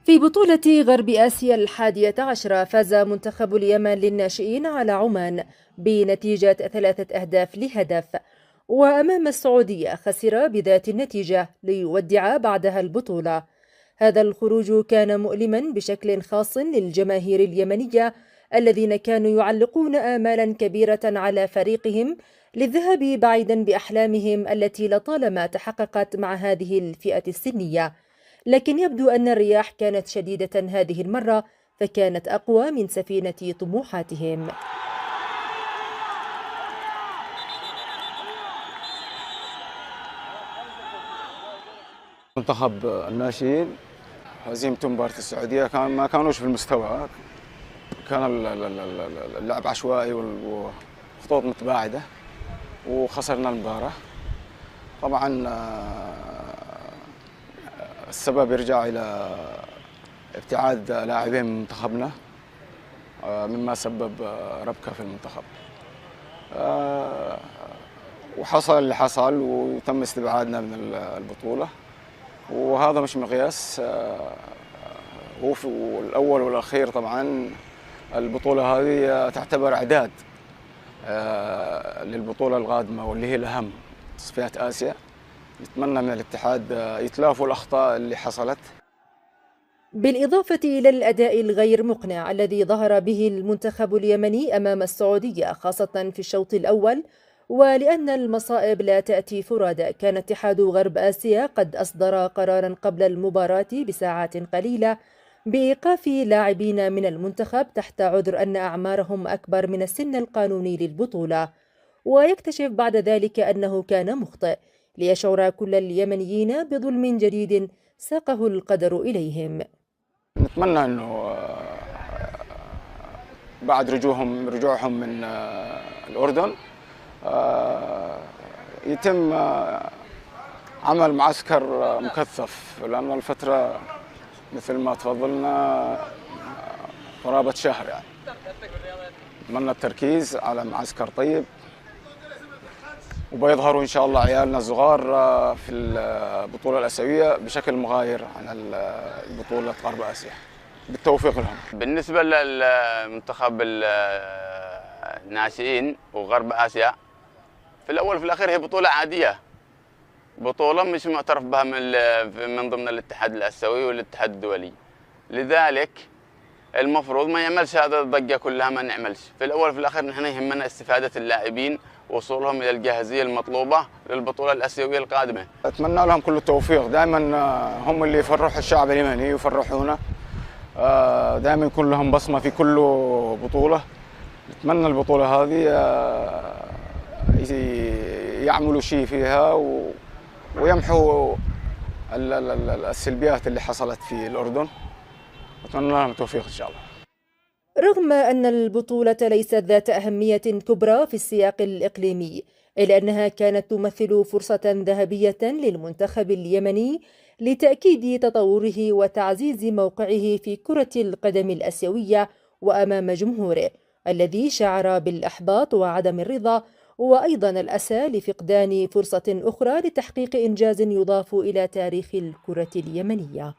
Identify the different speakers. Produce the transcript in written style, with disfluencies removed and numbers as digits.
Speaker 1: في بطولة غرب آسيا 11 فاز منتخب اليمن للناشئين على عمان بنتيجة 3 أهداف لهدف، وأمام السعودية خسر بذات النتيجة ليودع بعدها البطولة. هذا الخروج كان مؤلما بشكل خاص للجماهير اليمنية الذين كانوا يعلقون آمالا كبيرة على فريقهم للذهاب بعيدا بأحلامهم التي لطالما تحققت مع هذه الفئة السنية، لكن يبدو أن الرياح كانت شديدة هذه المرة فكانت أقوى من سفينة طموحاتهم.
Speaker 2: منتخب الناشئين هزيمة مباراة السعودية ما كانوش في المستوى. كان اللعب عشوائي والخطوط متباعدة وخسرنا المباراة. طبعا السبب يرجع إلى ابتعاد لاعبين من منتخبنا مما سبب ربكة في المنتخب، وحصل اللي حصل وتم استبعادنا من البطولة، وهذا مش مقياس. هو في الأول والأخير طبعا البطولة هذه تعتبر إعداد للبطولة القادمة واللي هي الأهم، تصفيات آسيا. نتمنى من الاتحاد يتلافوا الأخطاء اللي حصلت.
Speaker 1: بالإضافة إلى الأداء الغير مقنع الذي ظهر به المنتخب اليمني أمام السعودية خاصة في الشوط الأول، ولأن المصائب لا تأتي فرادى، كان اتحاد غرب آسيا قد أصدر قرارا قبل المباراة بساعات قليلة بإيقاف لاعبين من المنتخب تحت عذر أن أعمارهم أكبر من السن القانوني للبطولة، ويكتشف بعد ذلك أنه كان مخطئ، ليشعر كل اليمنيين بظلم جديد ساقه القدر إليهم.
Speaker 2: نتمنى أنه بعد رجوعهم من الأردن يتم عمل معسكر مكثف، لأن الفترة مثل ما تفضلنا قرابة شهر يعني. نتمنى التركيز على معسكر طيب، وبيظهروا إن شاء الله عيالنا الصغار في البطولة الآسيوية بشكل مغاير عن البطولة غرب آسيا. بالتوفيق لهم.
Speaker 3: بالنسبة للمنتخب الناشئين وغرب آسيا، في الأول وفي الأخير هي بطولة عادية، بطولة مش معترف بها من ضمن الاتحاد الآسيوي والاتحاد الدولي، لذلك المفروض ما يعملش هذا الضجة كلها، ما نعملش. في الأول وفي الأخير نحن يهمنا استفادة اللاعبين ووصولهم إلى الجاهزية المطلوبة للبطولة الآسيوية القادمة.
Speaker 2: أتمنى لهم كل التوفيق، دائما هم اللي يفرحوا الشعب اليمني ويفرحونا، دائما يكون لهم بصمة في كل بطولة. نتمنى البطولة هذه يعملوا شيء فيها ويمحوا السلبيات اللي حصلت في الأردن. أتمنى لهم التوفيق إن شاء الله.
Speaker 1: رغم أن البطولة ليست ذات أهمية كبرى في السياق الإقليمي، إلا أنها كانت تمثل فرصة ذهبية للمنتخب اليمني لتأكيد تطوره وتعزيز موقعه في كرة القدم الآسيوية وأمام جمهوره الذي شعر بالإحباط وعدم الرضا، وأيضا الأسى لفقدان فرصة أخرى لتحقيق إنجاز يضاف إلى تاريخ الكرة اليمنية.